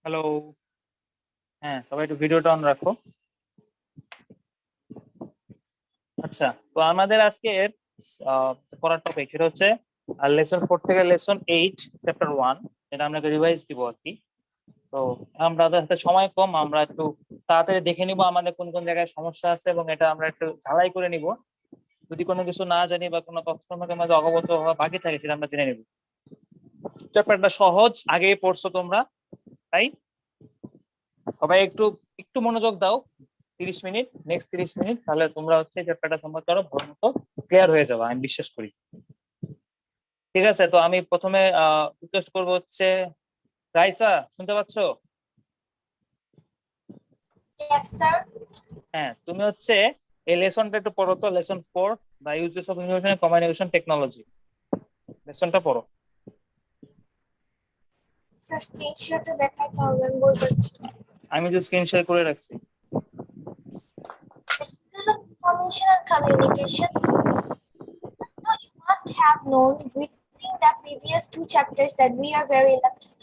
Hello. হ্যাঁ, সবাই একটু ভিডিওটা অন রাখো। আচ্ছা, তো আমাদের আজকের পড়ার টপিক সেটা হচ্ছে লেসন 4 থেকে লেসন 8 চ্যাপ্টার 1। এটা আমরা রিভাইজ দিব আর কি। তো আমাদের হাতে সময় কম, আমরা একটু তাড়াতাড়ি দেখে নিব আমাদের কোন কোন জায়গায় সমস্যা আছে এবং এটা আমরা একটু ঝালাই করে নিব। যদি কোনো কিছু না জানি বা কোনো তথ্য আমাদের মাঝে অবগত হওয়া বাকি থাকে সেটা আমরা জেনে নিব। চ্যাপ্টারটা সহজ, আগেই পড়ছো তোমরা, তাই সবাই একটু একটু মনোযোগ দাও। 30 মিনিট, নেক্সট 30 মিনিট, তাহলে তোমরা হচ্ছে চ্যাপ্টারটা সম্পর্কে আরো ভালো মতো ক্লিয়ার হয়ে যাবে, আমি বিশ্বাস করি। ঠিক আছে, তো আমি প্রথমে রিকোয়েস্ট করবো হচ্ছে রাইসা, শুনতে পাচ্ছো? Yes, sir. হ্যাঁ, তুমি হচ্ছে এই লেসনটা একটু পড়ো তো, lesson 4, the uses of information communication technology. লেসনটা পড়ো। Sir, screenshot দেখাইতে হবে, আমি বলতে পারছি না। আমি যে স্ক্রিন শেয়ার করে রাখছি। Information and communication. Now, you must have known reading the previous two chapters that we are very lucky.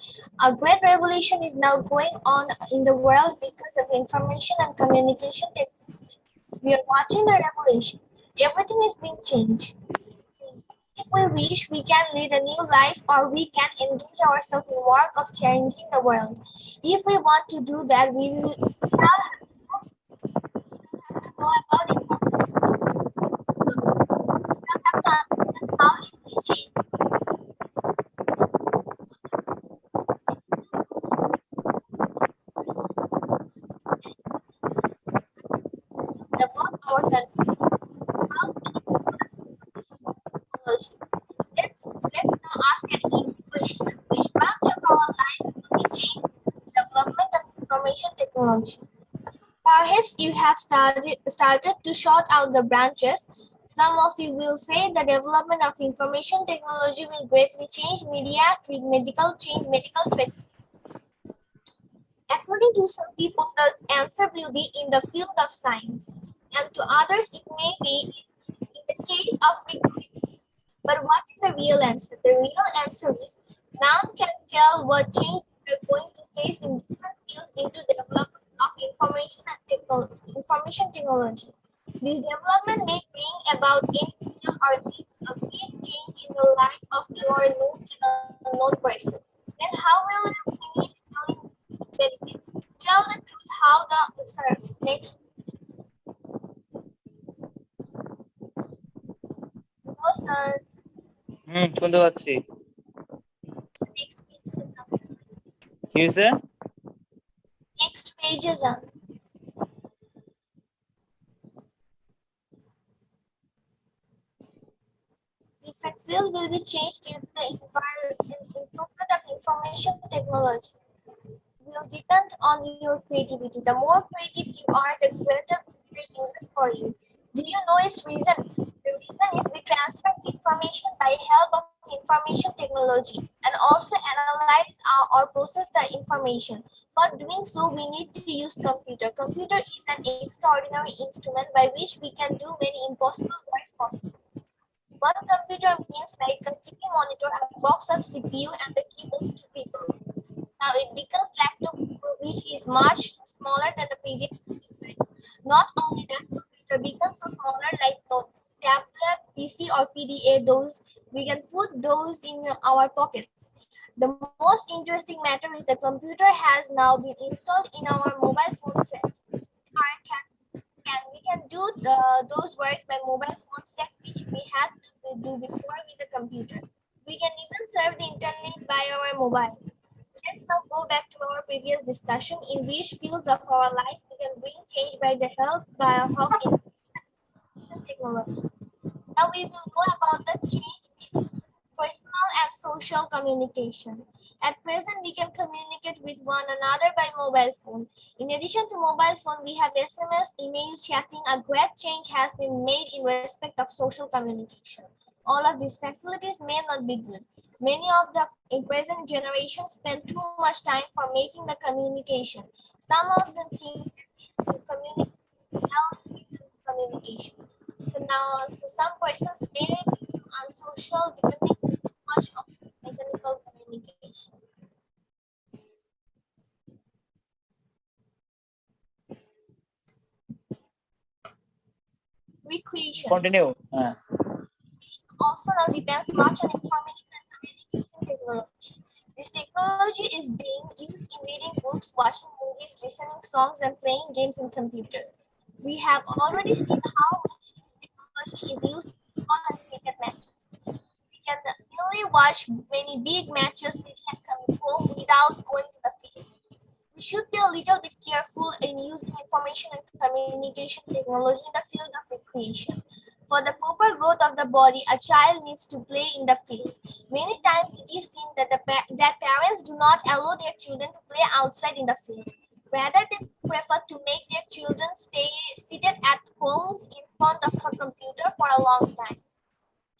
A great revolution is now going on in the world because of information and communication technology. We are watching the revolution. Everything is being changed. If we wish, we can lead a new life or we can engage ourselves in work of changing the world. If we want to do that, we will have to know about it. We have to understand how it is changing. Develop our country. How technology. Let's now ask an easy question. Which branch of our life will be changed by the development of information technology? Perhaps you have started to sort out the branches. Some of you will say the development of information technology will greatly change media, medical trade. According to some people, the answer will be in the field of science, and to others it may be in the case of recruitment. But what is the real answer? The real answer is none can tell what change we are going to face in different fields due to the development of information technology. This development may bring about individual or a big change in the life of your known and unknown persons. Then how will you finish telling benefit? Tell the truth how the next. No, sir. শুনতে পাচ্ছি। Next page is on. কি হয়েছে? Next page is on. Different fields will be changed due to the improvement of information technology. Will depend on your creativity. The more creative you are, the greater the uses for you. Do you know its reason? The reason is we transfer information by help of information technology and also analyze or process the information. For doing so, we need to use computer. Computer is an extraordinary instrument by which we can do many impossible works possible. One computer means like a TV monitor, a box of CPU, and the keyboard to people. Now it becomes laptop, which is much smaller than the previous computers. Not only that, computer becomes so smaller like tablet, PC, or PDA. Those we can put those in our pockets. The most interesting matter is the computer has now been installed in our mobile phone set. We can do those works by mobile phone set which we had to do before with the computer. We can even surf the internet by our mobile. Let's now go back to our previous discussion in which fields of our life we can bring change by the help of information technology. Now we will know about the change in personal and social communication. At present, we can communicate with one another by mobile phone. In addition to mobile phone, we have SMS, email, chatting. A great change has been made in respect of social communication. All of these facilities may not be good. Many of the present generation spend too much time for making the communication. Some of them think that this communication. So some persons may be unsocial depending too much on mechanical communication. Continue. Also now depends much on information and communication technology. This technology is being used in reading books, watching movies, listening songs, and playing games in computer. We have already seen how much this technology is used in football and cricket matches. We can really watch many big matches sitting at home without going to the field. We should be a little bit careful in using information and communication technology in the field of recreation. For the proper growth of the body, a child needs to play in the field. Many times it is seen that that parents do not allow their children to play outside in the field. Rather, they prefer to make their children stay seated at homes in front of a computer for a long time.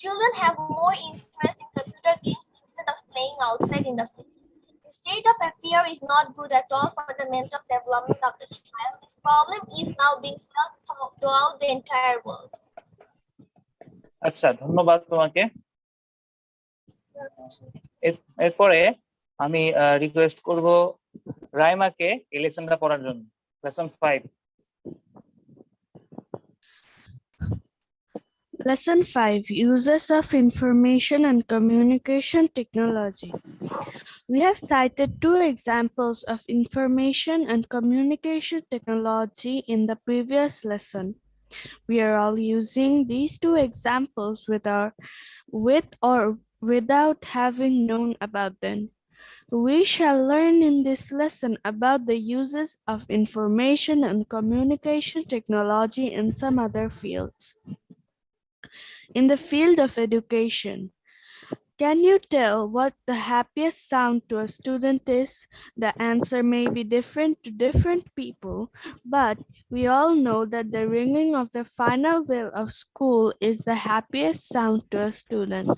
Children have more interest in computer games instead of playing outside in the field. The state of affair is not good at all for the mental development of the child. This problem is now being felt throughout the entire world. আচ্ছা, ধন্যবাদ তোমাকে। এরপরে আমি request করব রাইমাকে এই লেসনটা পড়ার জন্য। Lesson 5। Lesson 5, Uses of Information and Communication Technology. We have cited two examples of information and communication technology in the previous lesson. We are all using these two examples with or without having known about them. We shall learn in this lesson about the uses of information and communication technology in some other fields. In the field of education, can you tell what the happiest sound to a student is? The answer may be different to different people, but we all know that the ringing of the final bell of school is the happiest sound to a student.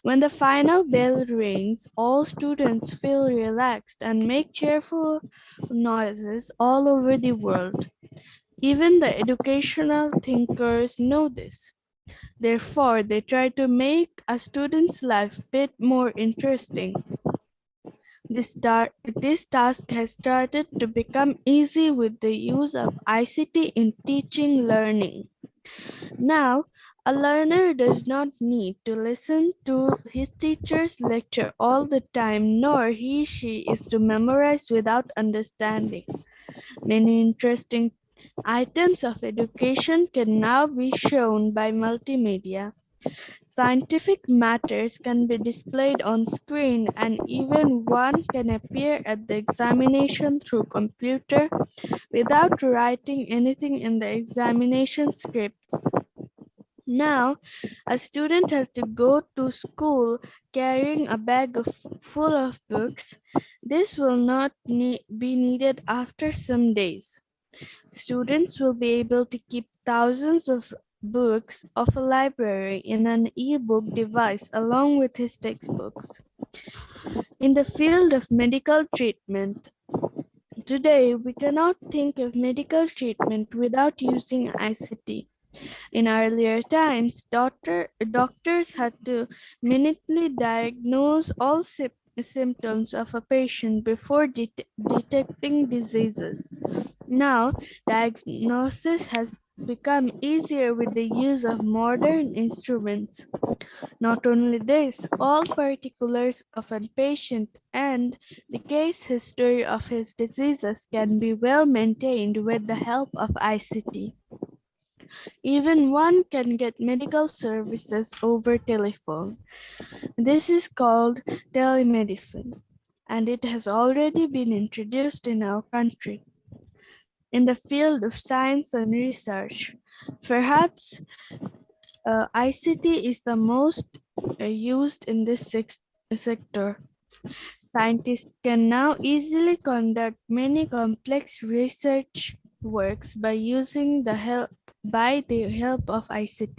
When the final bell rings, all students feel relaxed and make cheerful noises all over the world. Even the educational thinkers know this. Therefore, they try to make a student's life a bit more interesting. This task has started to become easy with the use of ICT in teaching learning. Now, a learner does not need to listen to his teacher's lecture all the time, nor she is to memorize without understanding. Many interesting items of education can now be shown by multimedia. Scientific matters can be displayed on screen, and even one can appear at the examination through computer without writing anything in the examination scripts. Now, a student has to go to school carrying a bag full of books. This will not be needed after some days. Students will be able to keep thousands of books of a library in an e-book device along with his textbooks. In the field of medical treatment, today we cannot think of medical treatment without using ICT. In earlier times, doctors had to minutely diagnose all symptoms of a patient before detecting diseases. Now, diagnosis has become easier with the use of modern instruments. Not only this, all particulars of a patient and the case history of his diseases can be well maintained with the help of ICT. Even one can get medical services over telephone. This is called telemedicine, and it has already been introduced in our country. In the field of science and research, perhaps ICT is the most used in this sector. Scientists can now easily conduct many complex research works by the help of ICT.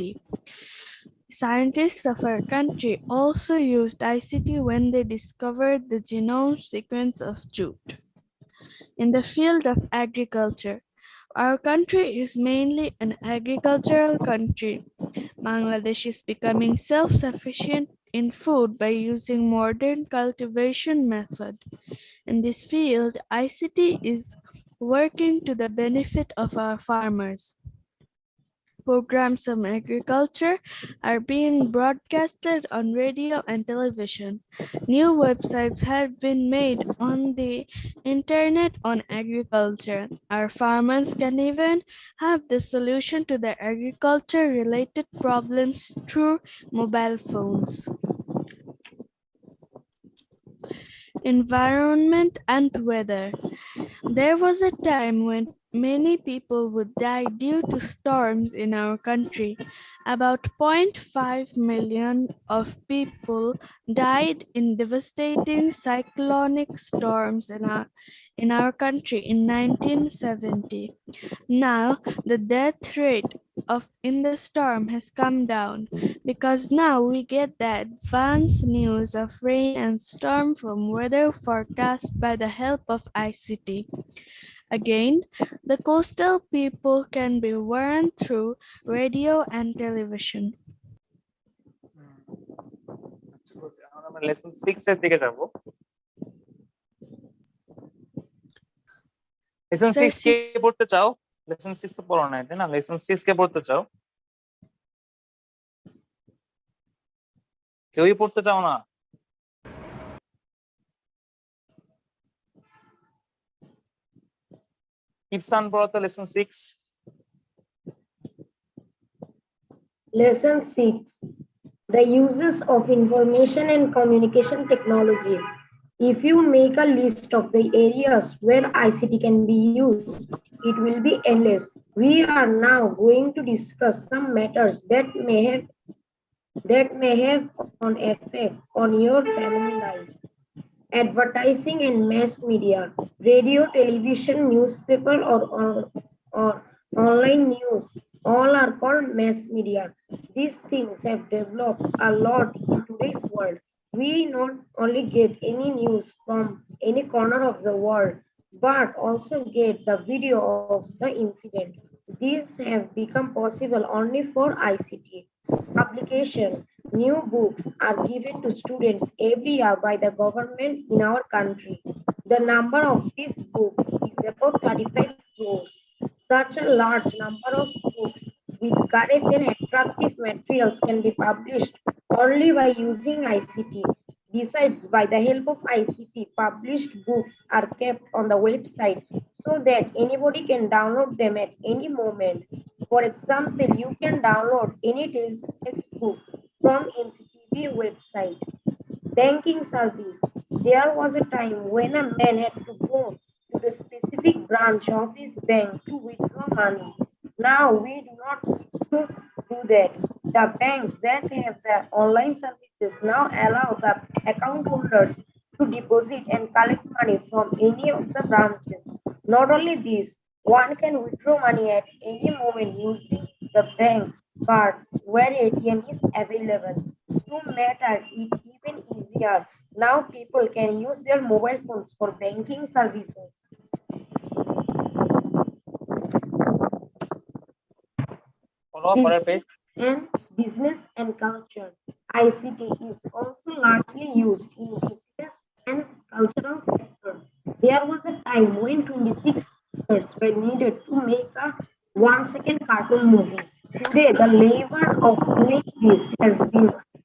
Scientists of our country also used ICT when they discovered the genome sequence of jute. In the field of agriculture, our country is mainly an agricultural country. Bangladesh is becoming self-sufficient in food by using modern cultivation method. In this field, ICT is working to the benefit of our farmers. programs on agriculture are being broadcasted on radio and television. New websites have been made on the internet on agriculture. Our farmers can even have the solution to their agriculture related problems through mobile phones. Environment and weather. There was a time when many people would die due to storms in our country. About 0.5 million of people died in devastating cyclonic storms in our country in 1970. Now, the death rate in the storm has come down because now we get the advance news of rain and storm from weather forecast by the help of ICT. Again, the coastal people can be warned through radio and television. আমরা lesson 6 এর দিকে যাব। Lesson 6 কে পড়তে চাও? Lesson 6 তো পড়ো নাই, তাই না? লেসন 6 কে পড়তে চাও? কেউই পড়তে চাও না? ইপসান পড়ো তো lesson 6। Lesson 6. The uses of information and communication technology. If you make a list of the areas where ICT can be used, it will be endless. We are now going to discuss some matters that may have an effect on your family life. Advertising and mass media, radio, television, newspaper, or online news, all are called mass media. These things have developed a lot in today's world. We not only get any news from any corner of the world, but also get the video of the incident. These have become possible only for ICT. Publication. New books are given to students every year by the government in our country. The number of these books is about 35 crores. Such a large number of books with correct and attractive materials can be published only by using ICT. Besides, by the help of ICT, published books are kept on the website so that anybody can download them at any moment. For example, you can download any textbook from NCTV website. Banking service. There was a time when a man had to go to the specific branch of his bank to withdraw money. Now we do not do that. The banks that have the online services now allow the account holders to deposit and collect money from any of the branches. Not only this, one can withdraw money at any moment using the bank card where ATM is available. To make it even easier, now people can use their mobile phones for banking services. And business and culture. ICT is also largely used in business and cultural sector. There was a time when 26 actors were needed to make a 1-second cartoon movie. Today, the labor of doing this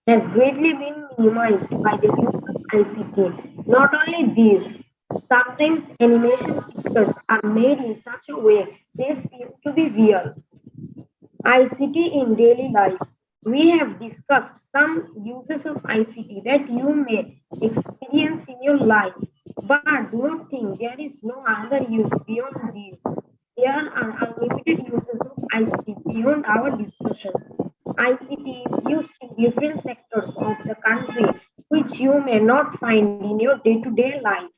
has greatly been minimized by the use of ICT. Not only this, sometimes animation pictures are made in such a way they seem to be real. ICT in daily life. We have discussed some uses of ICT that you may experience in your life, but do not think there is no other use beyond these. There are unlimited uses of ICT beyond our discussion. ICT is used in different sectors of the country which you may not find in your day-to-day life.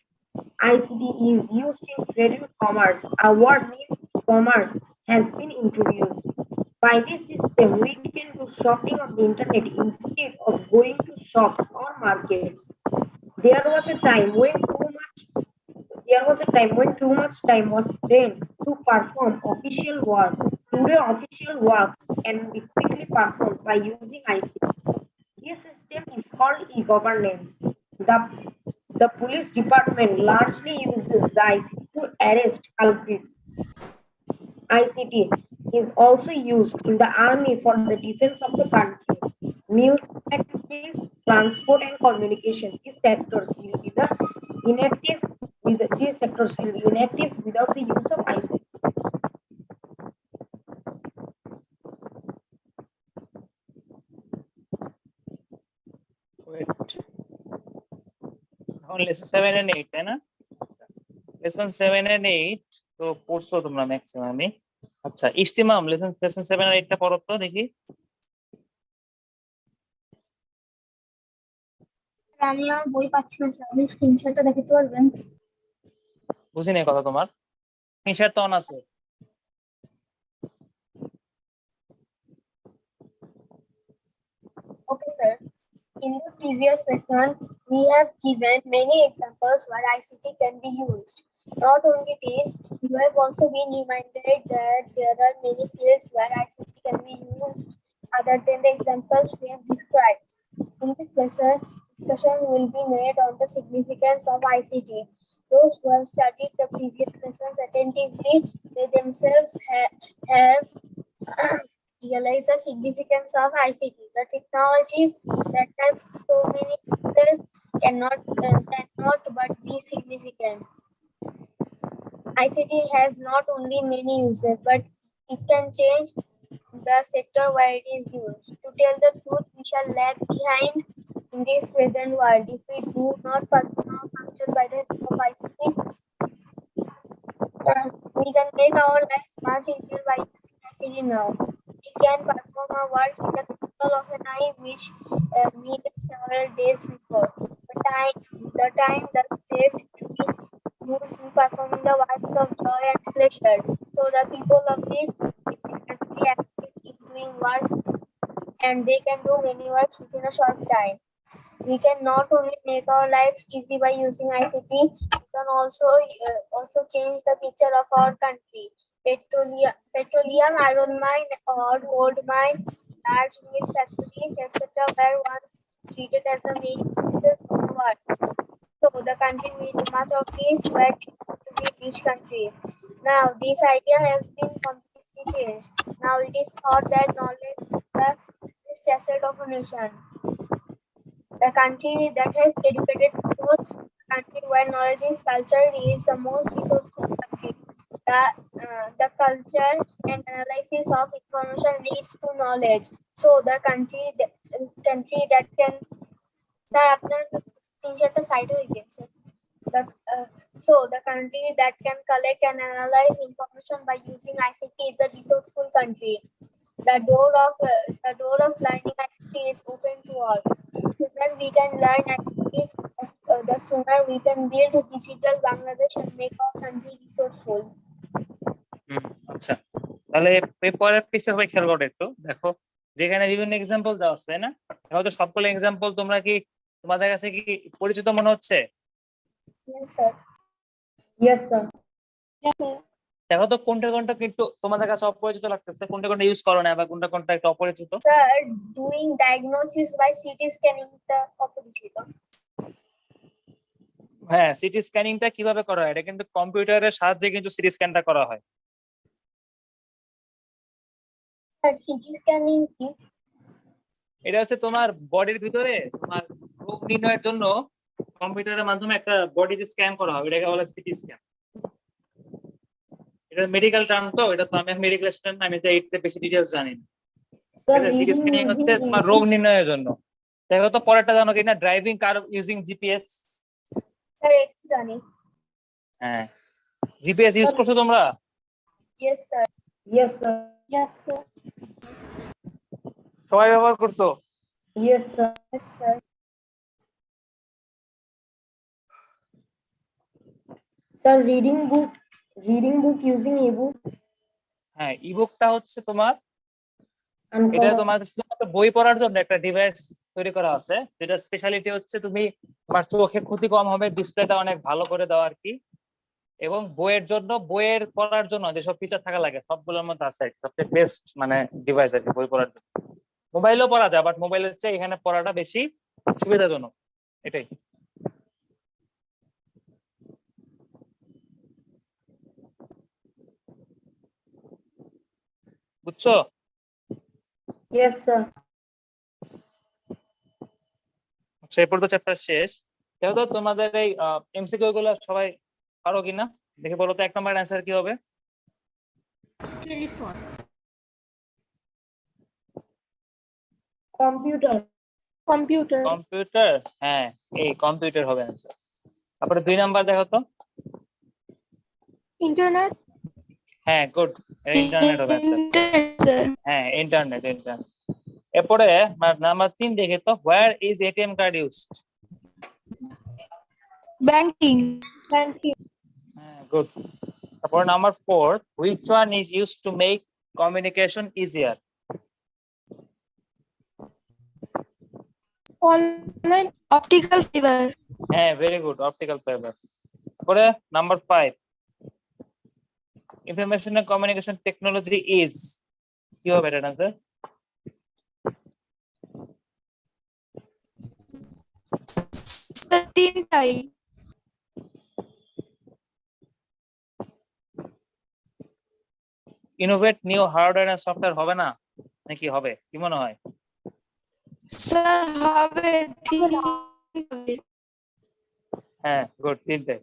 ICT is used in trade and commerce. A word named commerce has been introduced. By this system, we can do shopping on the internet instead of going to shops or markets. There was a time when too much time was spent to perform official work. Today, official works can be quickly performed by using ICT. This system is called e-governance. The police department largely uses the ICT to arrest culprits. ICT. is also used in the army for the defense of the country. Mills, factories, transport and communication. These sectors will be inactive without the use of ICT. Wait. এখন lesson 7 and 8 তাই না? Lesson 7 and 8 তো পড়ছো তোমরা ম্যাক্সিমামই। আচ্ছা ইস্তিমাম lesson 7 আর 8 টা পড়ো তো দেখি। আমি আমার বই পাচ্ছি না স্যার, আপনি স্ক্রিনশটটা দেখাতে পারবেন? বুঝি নাই কথা তোমার। স্ক্রিনশট তো অন আছে। Okay, sir. In the previous lesson, we have given many examples where ICT can be used. Not only this, you have also been reminded that there are many fields where ICT can be used other than the examples we have described. In this lesson, discussion will be made on the significance of ICT. Those who have studied the previous lessons attentively, they themselves have realize the significance of ICT. The technology that has so many uses cannot but be significant. ICT has not only many uses, but it can change the sector where it is used. To tell the truth, we shall lag behind in this present world if we do not perform our function by the help of ICT. We can make our lives much easier by using ICT now. We can perform our work in the twinkle of an eye, which needed several days before. The time that saved can be used in performing the works of joy and pleasure. So the people of this country active in doing works, and they can do many works within a short time. We can not only make our lives easy by using ICT, we can also change the picture of our country. Petroleum, iron mine or gold mine, large mill factories, etc. were once treated as the main industries of the world. So the country with much of these were to be rich countries. Now this idea has been completely changed. Now it is thought that knowledge is the richest asset of a nation. The country that has educated people, the country where knowledge is culture, is the most resourceful country. The culture and analysis of information leads to knowledge. So the country that can, sir, আপনার স্ক্রিনশটটা side হয়ে গেছে। So the country that can collect and analyze information by using ICT is a resourceful country. The door of learning ICT is open to all. The sooner we can learn ICT, the sooner we can build a digital Bangladesh and make our country resourceful. আচ্ছা তাহলে পেপারের পৃষ্ঠা সবাই খেয়াল করো একটু দেখো যেখানে বিভিন্ন এক্সাম্পল দেওয়া আছে তাই না? হয়তো সবগুলো এক্সাম্পল তোমরা কি তোমাদের কাছে কি পরিচিত মনে হচ্ছে? Yes, sir. Yes, sir. দেখো তো কোনটা কিন্তু তোমাদের কাছে অপরিচিত লাগতেছে, কোনটা ইউজ করো না বা কোনটা একটু অপরিচিত। Sir, doing diagnosis by CT scanning the অপরিচিত। হ্যাঁ, সিটি স্ক্যানিংটা কিভাবে করা হয়? এটা কিন্তু কম্পিউটারের সাহায্যে কিন্তু সিটি স্ক্যানটা করা হয়। স্যার সিটি স্ক্যানিং কি? এটা হচ্ছে তোমার বডির ভিতরে তোমার রোগ নির্ণয়ের জন্য কম্পিউটারের মাধ্যমে একটা বডিতে স্ক্যান করা হবে, এটাকে বলে সিটি স্ক্যান। এটা মেডিকেল টার্ম তো, এটা তো আমি মেডিকেল স্টুডেন্ট, আমি তো এর বেশি ডিটেইলস জানি না। সিটি স্ক্যানিং হচ্ছে তোমার রোগ নির্ণয়ের জন্য। দেখো তো পরেরটা জানো কিনা, ড্রাইভিং কার ইউজিং জিপিএস। স্যার এটা জানি। হ্যাঁ, জিপিএস ইউজ করছো তোমরা? Yes sir. Yes, sir. Yes sir. সবাই ব্যবহার করছো? Yes, sir. Yes sir. Sir, reading book using ebook. হ্যাঁ, ইবুকটা হচ্ছে তোমার, And এটা তোমার শুধুমাত্র বই পড়ার জন্য একটা ডিভাইস তৈরি করা আছে, যেটা স্পেশালিটি হচ্ছে তুমি তোমার চোখে ক্ষতি কম হবে, ডিসপ্লেটা অনেক ভালো করে দেওয়া আর কি। এবং বইয়ের পড়ার জন্য যেসব ফিচার থাকা লাগে সবগুলোর মধ্যে আছে, সবচেয়ে বেস্ট মানে ডিভাইস আর কি বই পড়ার জন্য। মোবাইলেও পড়া যায়, বাট মোবাইলের চেয়ে এখানে পড়াটা বেশি সুবিধাজনক, এটাই। বুঝছো? Yes, sir. আচ্ছা, এরপর তো চ্যাপ্টার শেষ। যেহেতু তোমাদের এই এমসিকিউ গুলো সবাই পারো কিনা দেখে বলো তো, 1 নম্বর অ্যান্সার কি হবে? Telephone. Computer. Computer. কম্পিউটার, হ্যাঁ এই কম্পিউটার হবে অ্যান্সার। তারপরে 2 নাম্বার দেখো তো। Internet. হ্যাঁ গুড, ইন্টারনেট হবে অ্যান্সার। Sir. হ্যাঁ ইন্টারনেট। এরপরে নাম্বার 3 দেখে তো, where is ATM card used? Banking. Banking. হ্যাঁ গুড। তারপর number 4, which one is used to make communication easier? Online. Optical fiber. হ্যাঁ ভেরি গুড, অপটিক্যাল ফাইবার। তারপরে number 5, information and communication technology is, কি হবে এটা answer? The তিনটাই। Innovate new hardware and software হবে না নাকি হবে, কি মনে হয়? স্যার হবে হ্যাঁ গুড, 3টে।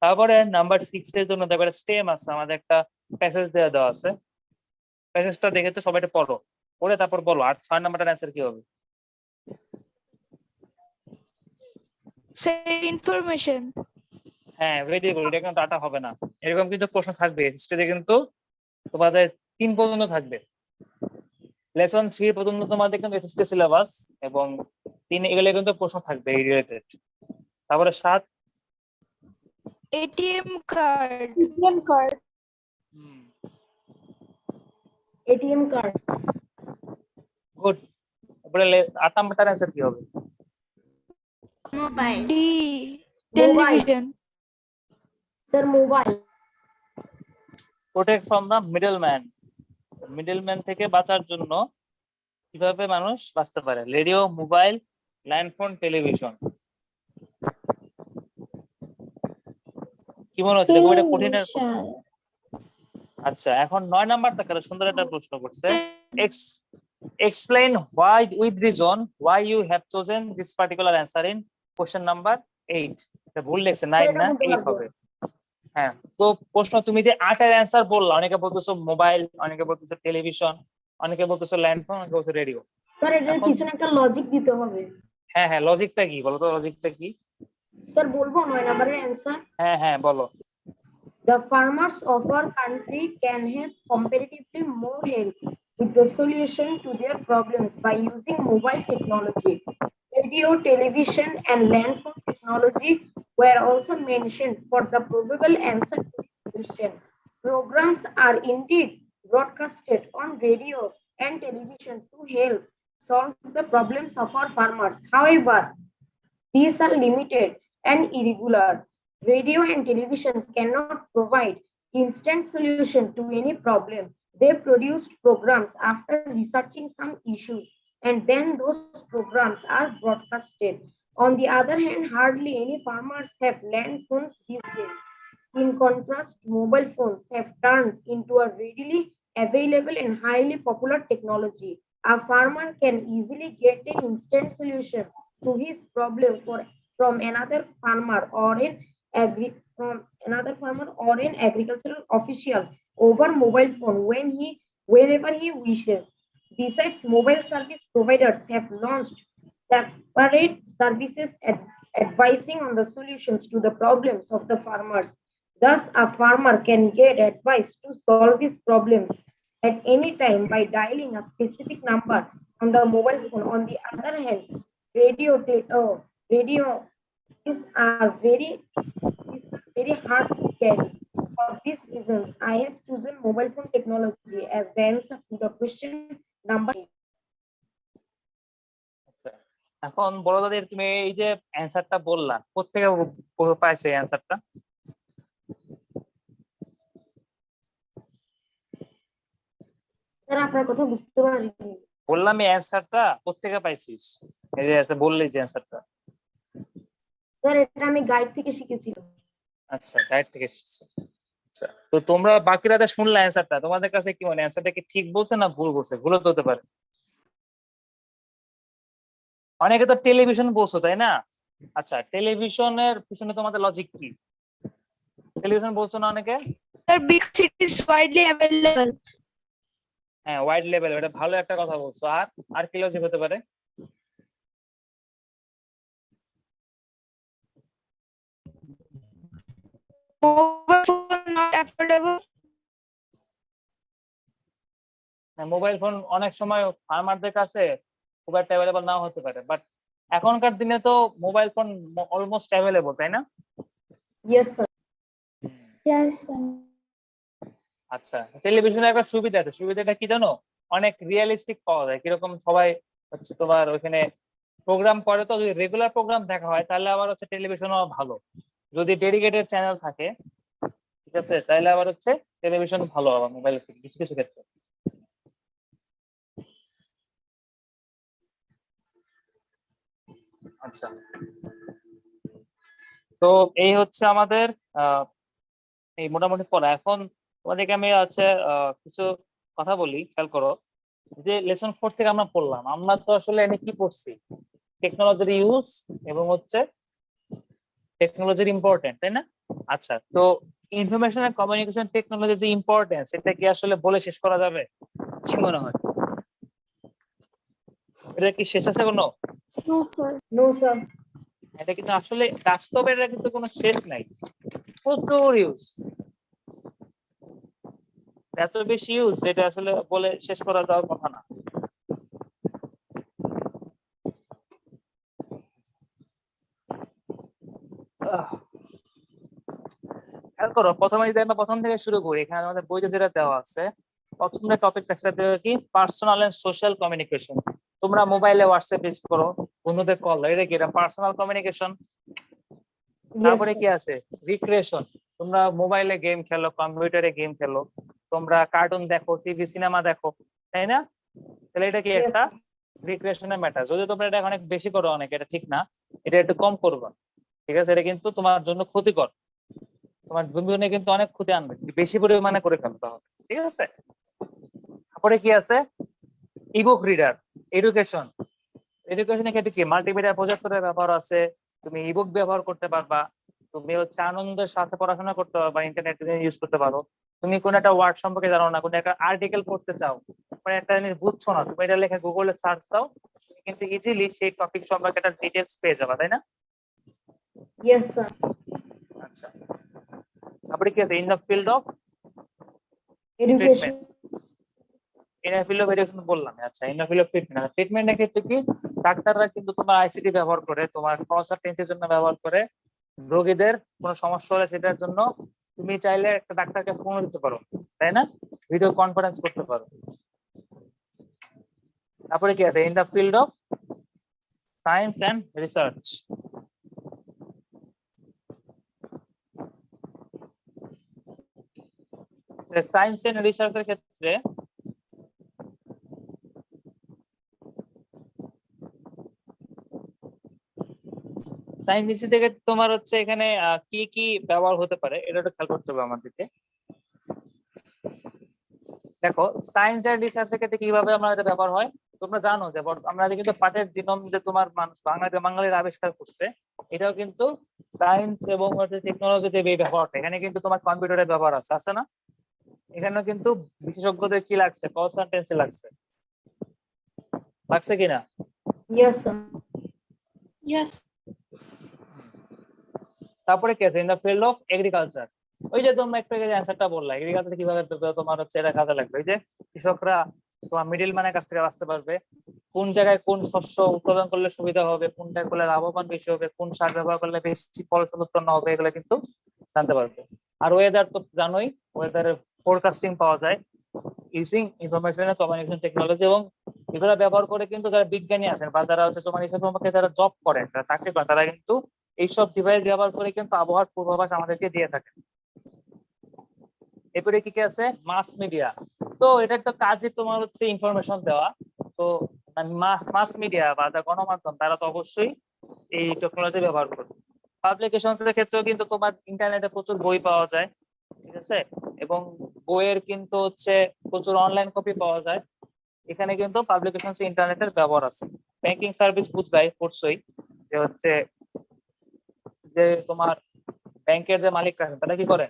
তারপরে নাম্বার 6 এর জন্য দেখো স্টেম আছে, আমাদের একটা প্যাসেজ দেওয়া আছে। প্যাসেজটা দেখে তো সবাই একটু পড়ো, পড়ে তারপর বলো। আর 6 নাম্বারটার অ্যান্সার কি হবে? Sir information. হ্যাঁ ভেরি গুড, এটা কিন্তু ডাটা হবে না। এরকম কিন্তু প্রশ্ন থাকবে এসএসসিতে, কিন্তু তোমাদের 3 পর্যন্ত থাকবে। লেসন 3 পর্যন্ত তোমাদের কিন্তু এসএসসি সিলেবাস, এবং 3 এগুলো কিন্তু প্রশ্ন থাকবে এই রিলেটেড। তারপরে 7, ATM card. ATM card. ATM card. Good. তারপরে 8 নাম্বারটার অ্যান্সার কি হবে? Mobile. The television. Sir, mobile. Protect from the middleman থেকে বাঁচার জন্য কিভাবে মানুষ বাঁচতে পারে? Radio, mobile, landphone, television. কি মনে হচ্ছে, দেখো এটা কঠিনের প্রশ্ন। আচ্ছা, এখন 9 নাম্বারটা কারো সুন্দর একটা প্রশ্ন করছে। Explain why with reason why you have chosen this particular answer in question number 8। এটা ভুল লেখছে, 9 এটা না বলতে 8 পারবো। হবে। হ্যাঁ, তো প্রশ্ন তুমি যে 8 এর অ্যান্সার বললা, অনেকে বলতেছো মোবাইল, অনেকে বলতেছো টেলিভিশন, অনেকে বলতেছো ল্যান্ডফোন, অনেকে বলতেছো রেডিও। স্যার এটার পিছনে একটা লজিক দিতে হবে। হ্যাঁ হ্যাঁ, লজিকটা কি বলো তো, লজিকটা কি? স্যার বলবো 9 নম্বরের অ্যান্সার। হ্যাঁ হ্যাঁ বলো। The farmers of our country can have comparatively more help with the solution to their problems by using mobile technology. Radio, television, and landphone technology were also mentioned for the probable answer to this question. Programs are indeed broadcasted on radio and television to help solve the problems of our farmers. However, these are limited and irregular. Radio and television cannot provide instant solution to any problem. They produced programs after researching some issues, and then those programs are broadcasted. On the other hand, hardly any farmers have land phones these days. In contrast, mobile phones have turned into a readily available and highly popular technology. A farmer can easily get an instant solution to his problem from another farmer or an agricultural official over mobile phone whenever he wishes. Besides, mobile service providers have launched separate services advising on the solutions to the problems of the farmers. Thus, a farmer can get advice to solve his problems at any time by dialing a specific number on the mobile phone. On the other hand, radio are very hard to carry. For these reasons, I have chosen mobile phone technology as the answer to the question number 8. আচ্ছা, এখন বলো দাদি, তুমি এই যে অ্যান্সারটা বললা, কোত্থেকে পাইছো এই অ্যান্সারটা? স্যার আপনার কথা বুঝতে পারিনি। বললাম এই অ্যান্সারটা কোত্থেকে পাইছিস, এই যে বললি যে অ্যান্সারটা। স্যার এটা আমি গাইড থেকে শিখেছিলাম। আচ্ছা, গাইড থেকে শিখছো। আচ্ছা, তো তোমরা বাকিরা তো শুনলে অ্যান্সারটা, তোমাদের কাছে কি মনে হয় অ্যান্সারটা কি ঠিক বলছে না ভুল বলছে? ভুলও তো হতে পারে। অনেকে তো টেলিভিশন বলছো, তাই না? আচ্ছা, টেলিভিশনের পিছনে তোমাদের লজিক কি? টেলিভিশন বলছো না অনেকে? Sir, because it is widely available. হ্যাঁ, ওয়াইড লেভেল, এটা ভালো একটা কথা বলছো। আর আর কি লজিক হতে পারে? Mobile phone not affordable. Mobile phone অনেক সময় ফার্মারদের কাছে খুব একটা অ্যাভেলেবল নাও হতে পারে, বাট এখনকার দিনে তো মোবাইল ফোন অলমোস্ট অ্যাভেলেবল, তাই না? Yes, sir. Yes, sir. আচ্ছা, টেলিভিশনের একটা সুবিধা আছে, সুবিধাটা কি জানো? অনেক রিয়েলিস্টিক পাওয়া যায়। কিরকম, সবাই হচ্ছে তোমার ওইখানে প্রোগ্রাম করে, তো যদি রেগুলার প্রোগ্রাম দেখা হয় তাহলে আবার হচ্ছে টেলিভিশনও ভালো। যদি ডেডিকেটেড চ্যানেল থাকে, ঠিক আছে, তাহলে আবার হচ্ছে টেলিভিশন ভালো আবার মোবাইল থেকে কিছু কিছু ক্ষেত্রে। আচ্ছা, তো এই হচ্ছে আমাদের এই মোটামুটি পড়া। এখন তোমাদেরকে আমি হচ্ছে কিছু কথা বলি, খেয়াল করো। যে লেসন 4 থেকে আমরা পড়লাম, আমরা তো আসলে এনে কি পড়ছি? টেকনোলজির ইউজ এবং হচ্ছে টেকনোলজির ইম্পর্টেন্ট, তাই না? আচ্ছা, তো ইনফরমেশন এন্ড কমিউনিকেশন টেকনোলজির যে ইম্পর্টেন্স, এটা কি আসলে বলে শেষ করা যাবে? কি মনে হয়, এটা কি শেষ আছে কোনো? No, sir. No, sir. এটা কিন্তু আসলে বাস্তবে এটা কিন্তু কোনো শেষ নাই, প্রচুর ইউজ, এত বেশি ইউজ যেটা আসলে বলে শেষ করা যাওয়ার কথা না। খেয়াল করো, প্রথমে যদি আমরা প্রথম থেকে শুরু করি, এখানে আমাদের বইতে যেটা দেওয়া আছে, প্রথম টপিকটা সেটা দেওয়া কি, পার্সোনাল এন্ড সোশ্যাল কমিউনিকেশন। তোমরা মোবাইলে হোয়াটসঅ্যাপ ইউজ করো, বন্ধুদের কল, এটা কি? এটা পার্সোনাল কমিউনিকেশন। Yes, তারপরে sir. কি আছে, রিক্রিয়েশন। তোমরা মোবাইলে গেম খেলো, কম্পিউটারে গেম খেলো, তোমরা কার্টুন দেখো, টিভি সিনেমা দেখো, তাই না? তাহলে এটা কি Yes, একটা sir. রিক্রিয়েশনের ম্যাটার। যদি তোমরা এটা অনেক বেশি করো, অনেক, এটা ঠিক না, এটা একটু কম করবা, ঠিক আছে? এটা কিন্তু তোমার জন্য ক্ষতিকর, তোমার জীবনে কিন্তু অনেক ক্ষতি আনবে বেশি পরিমাণে করে ফেলতে হবে, ঠিক আছে? তারপরে কি আছে, ইবুক রিডার, এডুকেশন। এডুকেশনের ক্ষেত্রে কি মাল্টিমিডিয়া প্রজেক্টরের ব্যবহার আছে, তুমি ইবুক ব্যবহার করতে পারবা, তুমি হচ্ছে আনন্দের সাথে পড়াশোনা করতে পারবা, ইন্টারনেট ইউজ করতে পারো। তুমি কোন একটা ওয়ার্ড সম্পর্কে জানো না, কোন একটা আর্টিকেল পড়তে চাও, মানে একটা জিনিস বুঝছো না, তুমি এটা লেখা গুগলে সার্চ দাও, তুমি কিন্তু ইজিলি সেই টপিক সম্পর্কে একটা ডিটেলস পেয়ে যাবা, তাই না? Yes, sir. আচ্ছা, তারপরে কি আছে, in the field of Education. Treatment, education বললাম। আচ্ছা, ইনোফিল অফ ট্রিটমেন্ট, ট্রিটমেন্টের ক্ষেত্রে কি, ডাক্তাররা কিন্তু তোমার আইসিটি ব্যবহার করে, তোমার কনসালটেন্সির জন্য ব্যবহার করে, রোগীদের কোনো সমস্যা হলে সেটার জন্য তুমি চাইলে একটা ডাক্তারকে ফোন দিতে পারো, তাই না? ভিডিও কনফারেন্স করতে পারো। তারপরে কি আছে, in the field of science and research. Science and রিসার্চের ক্ষেত্রে সায়েন্স ইস্যু থেকে তোমার হচ্ছে এখানে কি কি ব্যবহার হতে পারে, এটা একটু খেয়াল করতে হবে আমাদেরকে। দেখো, সায়েন্স এন্ড রিসার্চের ক্ষেত্রে কিভাবে আমরা এটা ব্যবহার হয়, তোমরা জানো যে আমরা কিন্তু পাটের জিনোম যে তোমার মানুষ বাঙালির আবিষ্কার করছে, এটাও কিন্তু সায়েন্স এবং টেকনোলজিতে এই ব্যবহারটা। এখানে কিন্তু তোমার কম্পিউটারের ব্যবহার আছে না? এখানেও কিন্তু বিশেষজ্ঞদের কি লাগছে, কনসালটেন্সি লাগছে কিনা? Yes, sir. Yes. তারপরে কি আছে, in the field of agriculture. ওই যে তোমরা একটু আগে অ্যান্সারটা বললা, এগ্রিকালচার কিভাবে তোমার হচ্ছে এটা কাজে লাগবে, ওই যে কৃষকরা তোমার মিডল ম্যানের কাছ থেকে বাঁচতে পারবে, কোন জায়গায় কোন শস্য উৎপাদন করলে সুবিধা হবে, কোনটা করলে লাভবান বেশি হবে, কোন সার ব্যবহার করলে বেশি ফসল উৎপন্ন হবে, এগুলো কিন্তু জানতে পারবে। আর ওয়েদার তো জানোই, ওয়েদারের ফোরকাস্টিং পাওয়া যায় using information and communication technology. এবং এগুলো ব্যবহার করে কিন্তু যারা বিজ্ঞানী আছেন বা যারা হচ্ছে তোমার এসব সম্পর্কে যারা জব করেন, যারা চাকরি করেন, তারা কিন্তু এইসব ডিভাইস ব্যবহার করে কিন্তু আবহাওয়ার পূর্বাভাস আমাদেরকে দিয়ে থাকে। এরপরে কি কি আছে, মাস মিডিয়া। তো এটার তো কাজই তোমার হচ্ছে ইনফরমেশন দেওয়া। তো মাস মিডিয়া বা গণমাধ্যম, তারা তো অবশ্যই এই টেকনোলজি ব্যবহার করবে। পাবলিকেশন এর ক্ষেত্রেও কিন্তু তোমার ইন্টারনেটে প্রচুর বই পাওয়া যায়, ঠিক ঠিক আছে। এবং বইয়ের কিন্তু হচ্ছে প্রচুর অনলাইন কপি পাওয়া যায়। এখানে কিন্তু পাবলিকেশন ইন্টারনেটের ব্যবহার আছে। ব্যাংকিং সার্ভিস বুঝলাই পড়ছই, যে হচ্ছে যে তোমার ব্যাংকের যে মালিকরা আছেন তারা কি করে,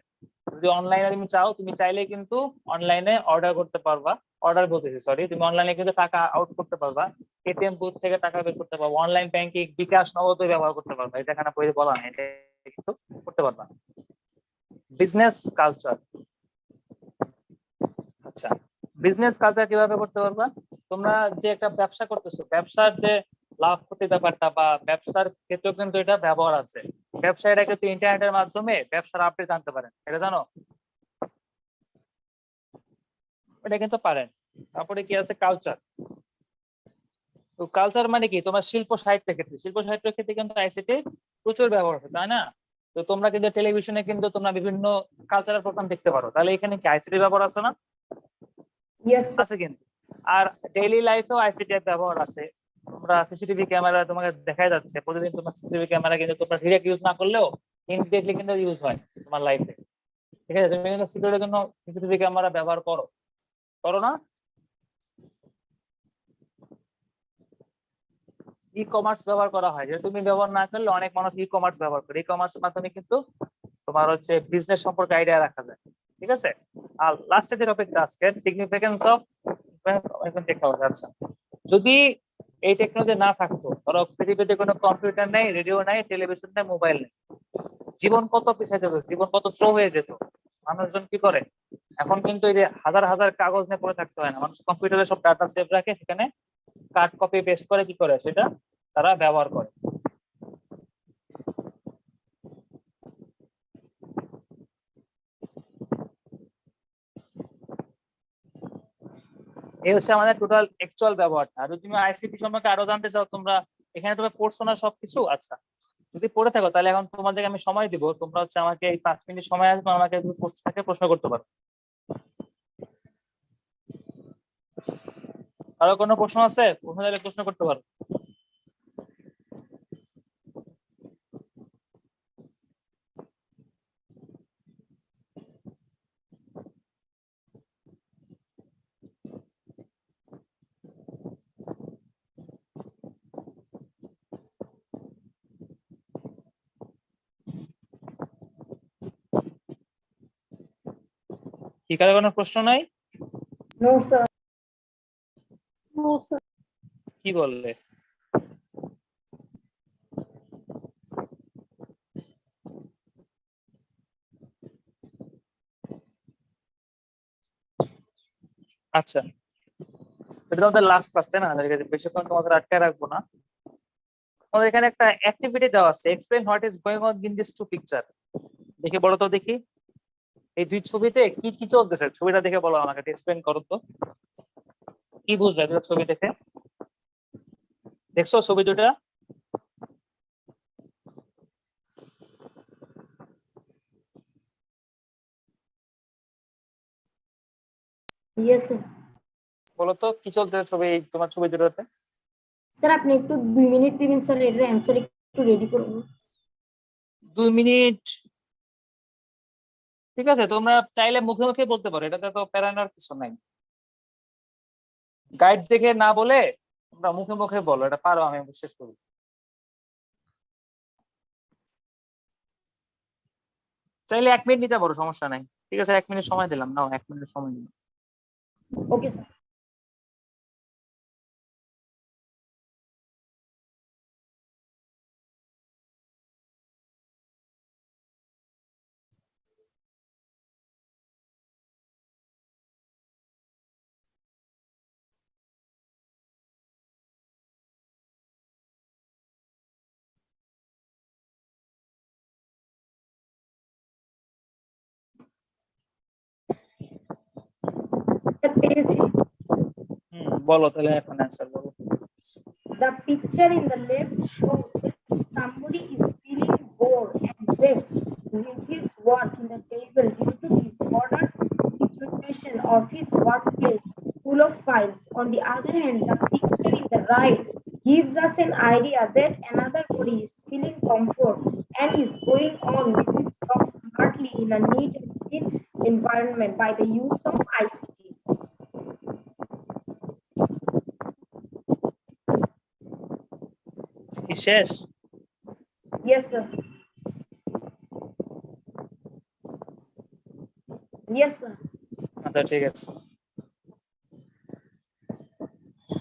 যদি অনলাইনে তুমি চাও, তুমি চাইলে কিন্তু অনলাইনে অর্ডার করতে পারবা, অর্ডার বলতেছি সরি, তুমি অনলাইনে কিন্তু টাকা আউট করতে পারবা, এটিএম বুথ থেকে টাকা বের করতে পারবা, অনলাইন ব্যাংকিং বিকাশ নগদ ব্যবহার করতে পারবা, এটা এখানে বইয়ে বলা নেই, এটা কিন্তু করতে পারবা। বিজনেস কালচার, আচ্ছা বিজনেস কালচার কিভাবে করতে পারবা, তোমরা যে একটা ব্যবসা করতেছো, ব্যবসার যে লাভ ক্ষতির ব্যাপারটা বা ব্যবসার ক্ষেত্রেও কিন্তু এটা ব্যবহার আছে। ব্যবসায়ীরা কিন্তু ইন্টারনেটের মাধ্যমে ব্যবসার আপডেট জানতে পারেন, এটা জানো? এটা কিন্তু পারেন। তারপরে কি আছে, কালচার। তো কালচার মানে কি, তোমার শিল্প সাহিত্যের ক্ষেত্রে, শিল্প সাহিত্যের ক্ষেত্রে কিন্তু আইসিটি প্রচুর ব্যবহার হয়, তাই না? তো তোমরা কিন্তু টেলিভিশনে কিন্তু তোমরা বিভিন্ন কালচারাল প্রোগ্রাম দেখতে পারো, তাহলে এখানে কি আইসিটি ব্যবহার আছে না? Yes, sir. আছে কিন্তু। আর ডেইলি লাইফেও আইসিটি এর ব্যবহার আছে। তোমরা সিসিটিভি ক্যামেরা তোমাকে দেখা যাচ্ছে প্রতিদিন, তোমার সিসিটিভি ক্যামেরা কিন্তু তোমরা ডিরেক্ট ইউজ না করলেও ইনডিরেক্টলি কিন্তু ইউজ হয় তোমার লাইফে, ঠিক আছে? তুমি কিন্তু সিকিউরিটির জন্য সিসিটিভি ক্যামেরা ব্যবহার করো, করো না? ই কমার্স ব্যবহার করা হয়, যে তুমি ব্যবহার না করলে অনেক মানুষ ই কমার্স ব্যবহার করে, ই কমার্সের মাধ্যমে কিন্তু তোমার হচ্ছে বিজনেস সম্পর্কে আইডিয়া রাখা যায়, ঠিক আছে? আর লাস্টের যে টপিকটা আজকে, সিগনিফিকেন্স অফ টেকনোলজি। আচ্ছা, যদি এই টেকনোলজি না থাকতো, ধরো পৃথিবীতে কোনো কম্পিউটার নেই, রেডিও নাই, টেলিভিশন নেই, মোবাইল নেই, জীবন কত পিছিয়ে যেত, জীবন কত স্লো হয়ে যেত। মানুষজন কি করে, এখন কিন্তু এই যে হাজার হাজার কাগজ নিয়ে পড়ে থাকতে হয় না, মানুষ কম্পিউটারে সব ডাটা সেভ রাখে, সেখানে কাট কপি পেস্ট করে কি করে সেটা তারা ব্যবহার করে। এই হচ্ছে আমাদের টোটাল অ্যাকচুয়াল ব্যবহারটা। আর যদি তুমি আইসিটি সম্পর্কে আরো জানতে চাও, তোমরা এখানে তুমি পড়ছো না সবকিছু, আচ্ছা যদি পড়ে থাকো তাহলে এখন তোমাদেরকে আমি সময় দিব, তোমরা হচ্ছে আমাকে এই 5 মিনিট সময় আছে, তোমরা আমাকে প্রশ্ন থাকে প্রশ্ন করতে পারো। আরো কোনো প্রশ্ন আছে? প্রশ্ন থাকলে প্রশ্ন করতে পারো। কি কারো কোনো প্রশ্ন নাই? No, sir. No, sir. কি বললে? আচ্ছা, এটা তোমাদের লাস্ট ক্লাস, তাই না? বেশিক্ষণ তোমাদের আটকে রাখবো না। আমাদের এখানে একটা অ্যাক্টিভিটি দেওয়া আছে, explain what is going on in this two picture. দেখে বলো তো দেখি, এই দুই ছবিতে কি কি চলতেছে, ছবিটা দেখে বলো আমাকে, এক্সপ্লেইন করো তো, কি বুঝলে দুটো ছবি দেখে? দেখছো ছবি দুটা? Yes, sir. বলো তো কি চলতেছে ছবি, তোমার ছবি দুটোতে? স্যার আপনি একটু 2 মিনিট দিবেন স্যার, এর অ্যান্সার একটু রেডি করব। 2 মিনিট? ঠিক আছে, তোমরা চাইলে মুখে মুখে বলতে পারো, এটাতে তো প্যারানোর কিছু নাই। গাইড দেখে না বলে তোমরা মুখে মুখে বলো, এটা পারো, আমি বিশ্বাস করি। চাইলে 1 মিনিট নিতে পারো, সমস্যা নাই। ঠিক আছে, 1 মিনিট সময় দিলাম, নাও 1 মিনিট সময় দিলাম। Okay sir. স্যার পেয়েছি। বলো তাহলে, এখন অ্যান্সার বলো। The picture in the left shows that somebody is feeling bored and vexed with his work in the table due to disordered situation of his workplace full of files. On the other hand, the picture in the right gives us an idea that another body is feeling comfort and is going on with his job smartly in a neat and clean environment by the use of ICT. কি শেষ? Yes, sir. Yes, sir. আচ্ছা ঠিক আছে।